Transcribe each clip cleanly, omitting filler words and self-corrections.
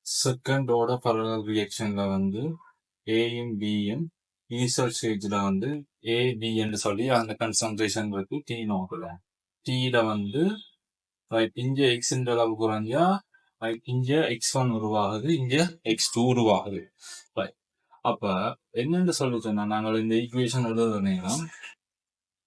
Second order parallel ரியாக்ஷன்ல வந்து ஏயும் பியும் இனிஷியல் ஸ்டேஜ்ல வந்து ஏ பி என்று சொல்லி அந்த கன்சன்ட்ரேஷன் இருக்கு டி நோக்குல டீல வந்து இங்க எக்ஸ் அளவு குறைஞ்சா இங்க x1 உருவாகுது இங்க x2 உருவாகுது. அப்ப என்னன்னு சொல்லி சொன்னா நாங்கள் இந்த ஈக்குவேஷன் எழுதுற நேரம்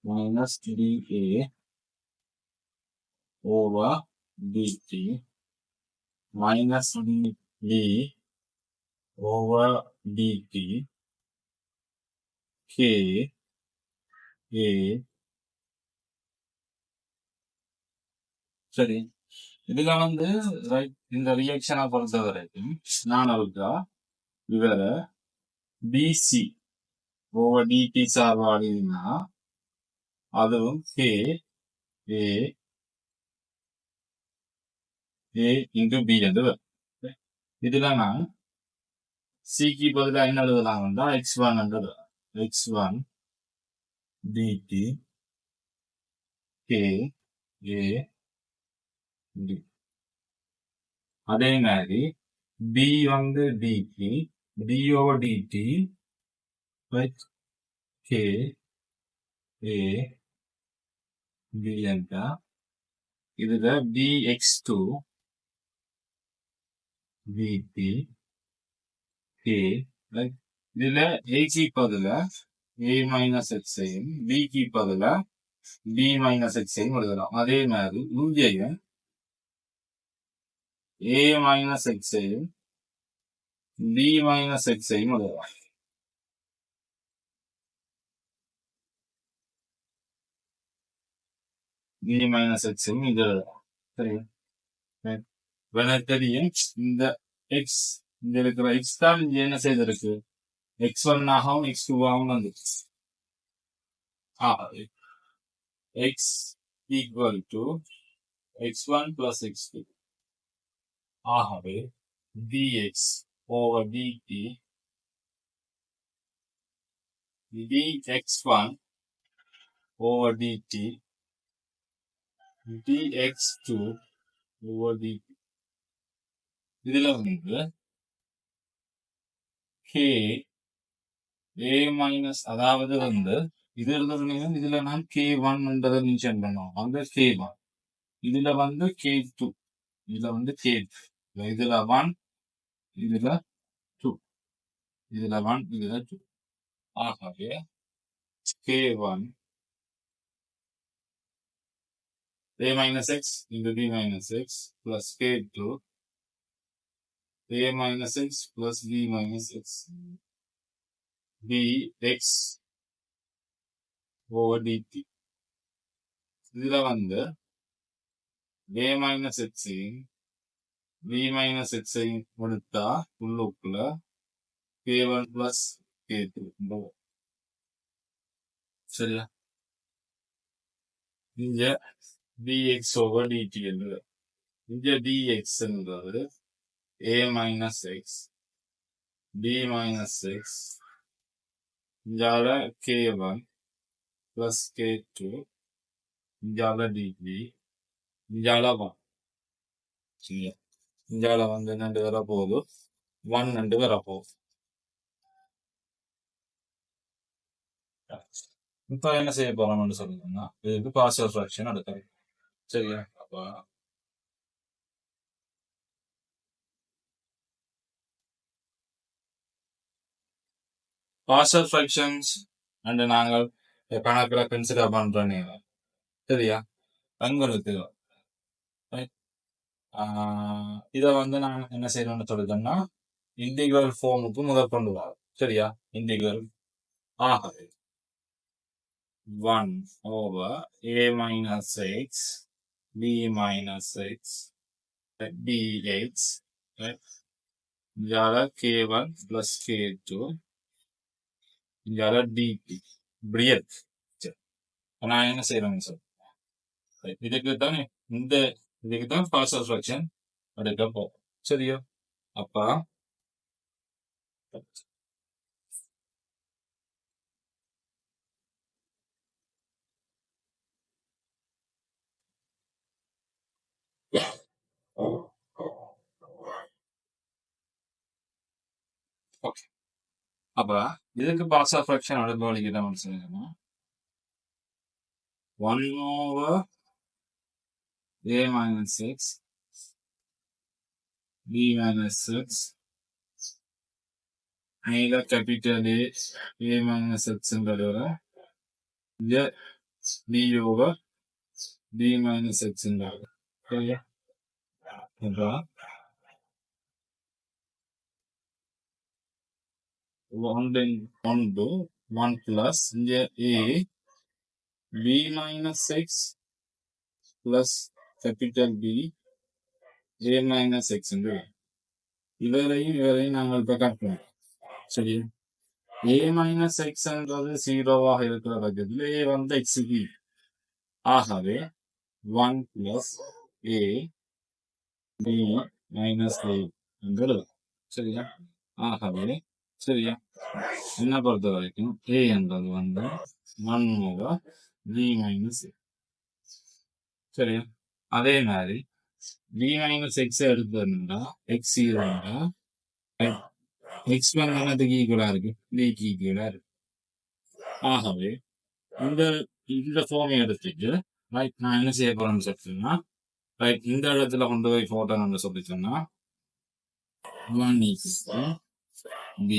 minus da over dt minus dv over dt k a சரி இதுல வந்து இந்த ரியாக்ஷனை பொறுத்த வரைக்கும் நான் இருக்கா இவர பிசி ஓவர் டிடி சார்பாடினா அதுவும் k a a into b என்று இதுல நான் சிக்கு பதிலாக என்ன எழுதலாம்னா x1 என்று x1 dt k a d அதே மாதிரி பி வந்து dt d over dt k a b என்றா இதுல bx2 பிடி கே இதுல ஏக்கு பதில ஏ மைனஸ் எக்ஸையும் பிக்கு பதில பி மைனஸ் எக்ஸையும் எழுதலாம். அதே மாதிரி இங்கேயும் ஏ மைனஸ் எக்ஸையும் பி மைனஸ் எக்ஸையும் எழுதலாம். பி மைனஸ் எக்ஸையும் இது எழுதலாம். சரியா தெரியும் இந்த எக்ஸ் இங்க இருக்கிற எக்ஸ் தான் இங்க என்ன செய்திருக்கு x1 ஆகவும் x2 ஆகவும் வந்துச்சு. x equal to x1 plus x2 ஆகவே dx over dt dx1 over dt dx2 over dt இதுல வந்து k a minus அதாவது வந்து இது எழுதுறதுல இதுல நான் k1 என்றதை மென்ஷன் பண்ணுவோம். அங்க k1 இதுல வந்து k2 இதுல வந்து k2 இதுல 1 இதுல 2 இதுல 1 இதுல 2 ஆகவே k1 a minus x into b minus x plus k2 a minus x plus b minus x dx over dt இதுல வந்து a minus x b minus x கொடுத்தா உள்ளுக்குள்ள k1 plus k2 சரியா இங்க dx over dt என்று இங்க dx என்றது a minus x b minus x இங்கால k1 plus k2 இங்கால dt இங்கால 1 சரியா இங்கால வந்து என்னண்டு வரப்போகுது 1 என்று வரப்போகுது. இப்ப என்ன செய்ய போறோம்னு சொல்லுங்கன்னா இதுக்கு பார்ஷியல் ஃபிராக்ஷன் எடுக்கிறேன் சரியா. அப்ப பார்ஷியல் ஃபிராக்ஷன்ஸ் அண்ட் நாங்கள் கணக்குல கன்சிடர் பண்றோம் சரியா. உங்களுக்கு இத வந்து நான் என்ன செய்யணும்னு சொல்லிட்டோம்னா இன்டிகிரல் ஃபார்முக்கு முதல் கொண்டு வரோம் சரியா. இன்டிகிரல் ஆகவே 1 over a minus x b minus x dx இங்கால k1 plus k2 இங்கால dt இப்படி இருக்கு. நான் என்ன செய்யறேன்னு சொல்றேன் இதுக்கு தானே இதுக்கு தான் பார்ஷியல் ஃபிராக்ஷன் எடுக்க போறோம் சரியா. அப்ப ஓகே. அப்ப இதுக்கு பார்ட்ஸ் ஆஃப் ஃபிராக்ஷன் அடுத்த வழிக்கு தான் சொல்லுங்க. 1/a minus 6 b minus 6 மேல கேபிட்டல் A minus xன்றத இங்க b over b minus xன்றது சரியா? இப்ப 1 plus இங்க a b minus x plus capital B a minus x இவரையும் நாங்கள் இப்ப காட்டுவோம் சரி. a minus x என்றது 0-ஆக இருக்கிற பட்சத்தில் a வந்து x க்கு ஆகவே 1 plus a b minus a என்று சரியா? ஆகவே சரியா என்ன பொறுத்த வரைக்கும் a என்றது வந்து 1 over b minus a சரியா? அதே மாதிரி b minus x எடுத்தா x இருந்தா x வந்து என்னதுக்கு ஈக்குவலா இருக்கு b க்கு ஈக்குவலா இருக்கு. ஆகவே இந்த ஃபார்மை எடுத்துட்டு ரைட் நான் என்ன செய்ய போறேன்னு சொல்லிட்டேன்னா ரைட் இந்த இடத்துல கொண்டு போய் போட்டோன்னு சொல்லிட்டோம்னா 1 equal b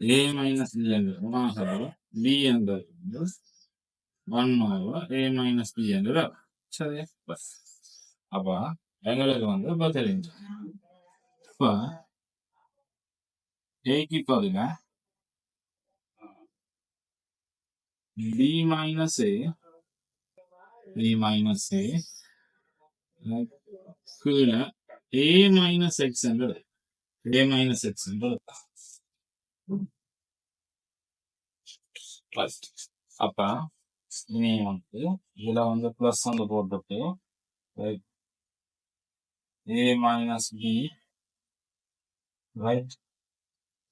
a minus b என்றது ஆகவே b என்றது 1 over a minus b என்றது சரியா? அப்ப எங்களுக்கு வந்து இப்ப தெரிஞ்சு இப்ப ஏக்கு பதிலா b minus a கீழே a minus x என்றது அப்ப இனி வந்து இதுல வந்து பிளஸ் வந்து போட்டுட்டு a minus b right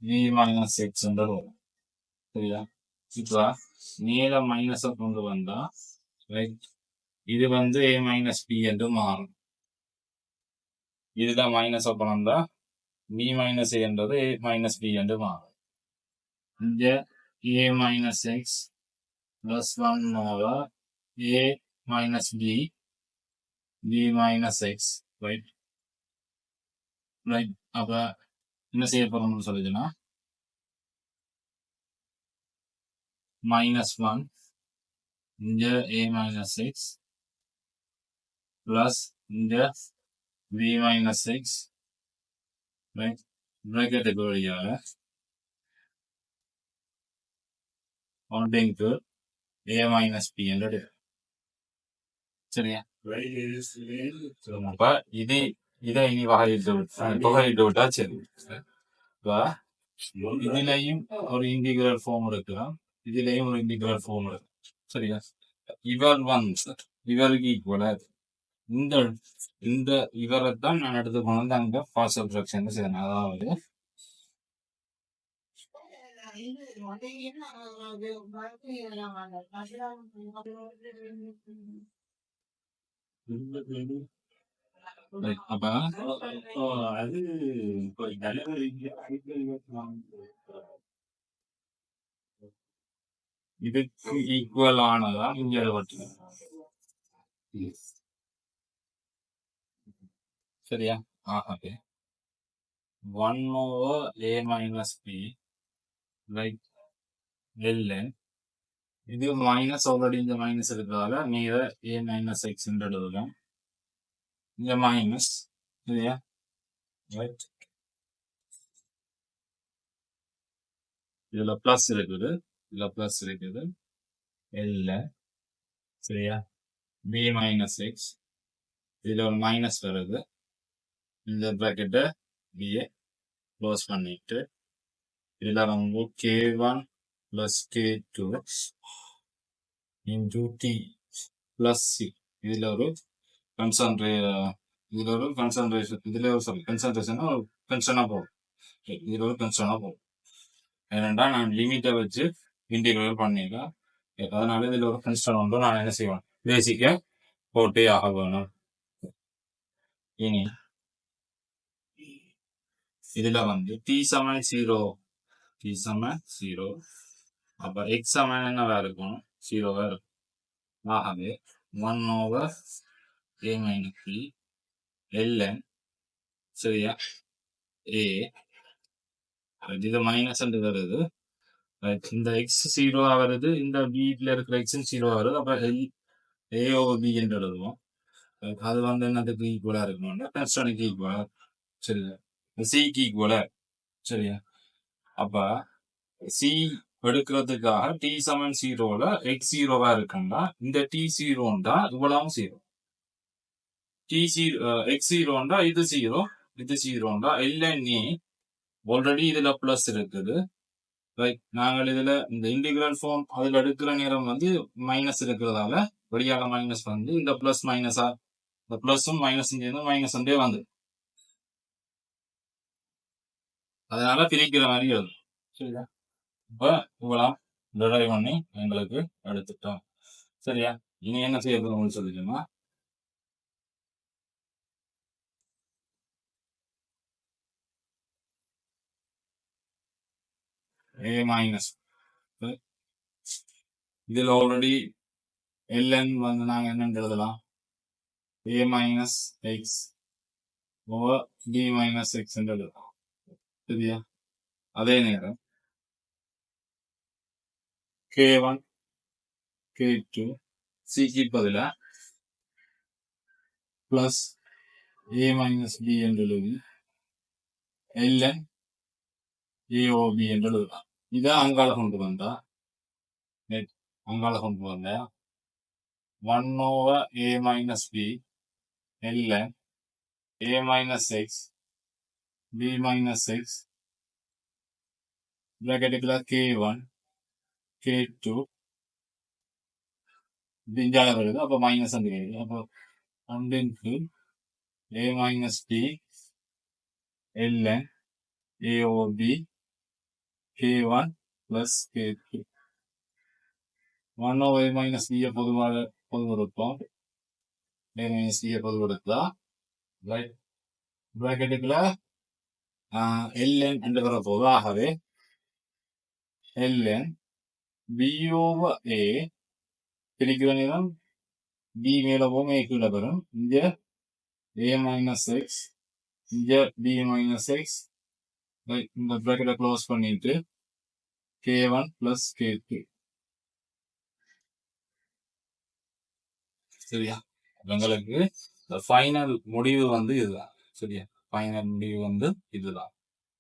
b minus x என்றது சரியா? இப்ப மேல மைனஸ கொண்டு வந்தா ரைட் இது வந்து a minus b என்று மாறும். இதுல மைனஸ் கொண்டு வந்தா b minus a என்றது a minus b என்று மாறும். இங்க a minus x plus 1 over a minus b minus x right அப்ப என்ன செய்ய போறோம்னு சொல்லுதுன்னா minus 1 இங்க a minus x plus இங்க b minus x right bracket வழியாக counting to a minus b என்று சரியா? அப்ப இதை இனி தொகையிட்டு விட்டா சரி. இதுலயும் ஒரு இன்டிகிரல் ஃபார்ம் எடுக்கலாம், இதுலயும் ஒரு இன்டிகிரல் ஃபார்ம் எடுக்கலாம் சரியா? இவருக்கு ஈக்குவலா இந்த இவரைத்தான் நான் எடுத்து கொண்டு அங்க பார்சல் ஃபிராக்ஷன் செய்யணும். அதாவது அப்ப அது இதுக்கு ஈக்குவல் ஆனதா இங்க சரியா? ஆகவே 1 over a minus b right ln இது மைனஸ் ஆல்ரெடி இந்த மைனஸ் இருக்கிறதால மீத a minus x எழுதலாம். இந்த மைனஸ் சரியா? ரைட் இதுல பிளஸ் இருக்குது இல்ல சரியா? b minus x இதுல ஒரு மைனஸ் வருது. இந்த பிராக்கெட்டை b க்ளோஸ் பண்ணிட்டு இதுல வந்து k1 plus k2 into t plus c இதுல ஒரு கன்சன்ட்ரேஷனா போகும். இதுல ஒரு கன்சர்னா போகும். ஏனென்றா நான் லிமிட்டை வச்சு இன்டிகிரேட் பண்ணிருக்கேன். அதனால இதுல ஒரு கன்ஸ்டன் ஒன்று நான் என்ன செய்வேன் பேசிக்க போட்டே ஆக வேணும். இனி இதுல வந்து t சமன் 0, t சமன் 0. அப்ப x சமன் என்னவா இருக்கும்? 0வா இருக்கும். ஆகவே 1/a minus b ln சரியா a இது மைனஸ் வருது. இந்த எக்ஸ் 0 வருது, இந்த பில இருக்கிற எக்ஸும் 0 வருது. அப்ப a over b என்று எழுதுவோம். அது வந்து என்னதுக்கு ஈக்குவலா இருக்கணும்னா கன்ஸ்டன்ட்க்கு ஈக்குவலா, சரியா சிக்கு ஈக்குவலா, சரியா. அப்ப சி எடுக்கிறதுக்காக டி சமன் 0ல எக்ஸ் 0வா இருக்குன்னா இந்த டி 0ண்டா இவ்வளவும் 0, டி 0 எக்ஸ் 0ண்டா இது 0, இது 0ண்டா ln a ஆல்ரெடி இதுல பிளஸ் இருக்குது. ரைட், நாங்கள் இதுல இந்த இன்டிகிரல் ஃபார்ம் அதுல எடுக்கிற நேரம் வந்து மைனஸ் இருக்கிறதால வெளியாக மைனஸ் வந்து இந்த பிளஸ் மைனஸா, இந்த பிளஸும் மைனஸும் சேர்ந்து மைனஸ் ஒன்றே வந்து அதனால பிரிக்கிற மாதிரி எழுதும், சரியா. இப்ப இவ்வளவு டிரைவ் பண்ணி எங்களுக்கு எடுத்துட்டோம், சரியா. இனி என்ன செய்ய போறோம்னு சொல்லிட்டோம்னா a மைனஸ் இதுல ஆல்ரெடி ln வந்து நாங்க என்னன்னு எழுதலாம், a minus X over b minus X என்று எழுதலாம், சரியா. அதே நேரம் k1 k2 சிக்கு பதிலா பிளஸ் a மைனஸ் b என்று எழுதி ln a over b என்று எழுதலாம். இதை அங்கால கொண்டு வந்தா அங்கால கொண்டு வந்தா 1/a minus b ln a minus x b minus x bracketக்குள்ள k1 k2 இஞ்சால வருது. அப்ப மைனஸ் வந்து கிடையாது. அப்போ 1 a minus b ln a over b k1 plus k2 1/a minus b பொதுவாக பொதுவெடுப்போம். a minus b பொதுவெடுத்தா ரைட் பிராக்கெட்டுக்குள்ள ln என்று வரப்போகுது. ஆகவே ln b over a பிரிக்கிற நேரம் b மேல போகும், a கீழே வரும். இங்க a minus x, இங்க b minus x, இந்த பிராக்கெட்டை க்ளோஸ் பண்ணிட்டு k1 plus k2, சரியா. உங்களுக்கு ஃபைனல் முடிவு வந்து இதுதான், சரியா. ஃபைனல் முடிவு வந்து இதுதான்,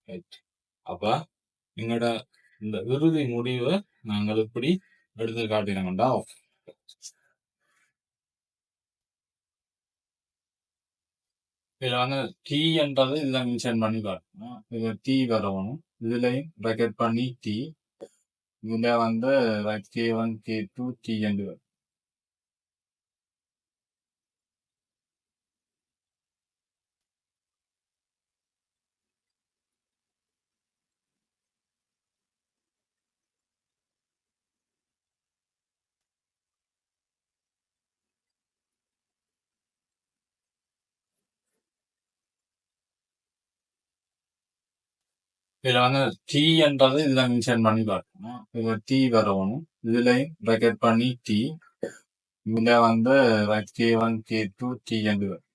ரைட். அப்ப எங்களோட இந்த இறுதி முடிவை நாங்கள் இப்படி எடுத்து காட்டினோம்டா, இதுல வந்து டி என்றது இதுல மென்ஷன் பண்ணி காட்டணும். இது டி வரணும், இதுலயும் பிராக்கெட் பண்ணி டி, இதுல வந்து k1 k2 டி என்று வரும். இதுல வந்து டி என்றது இதுல மென்ஷன் பண்ணி காட்டணும். இது டி வரணும், இதுலயும் பிராக்கெட் பண்ணி டி, இதுல வந்து k1 k2 டி என்று வரும்.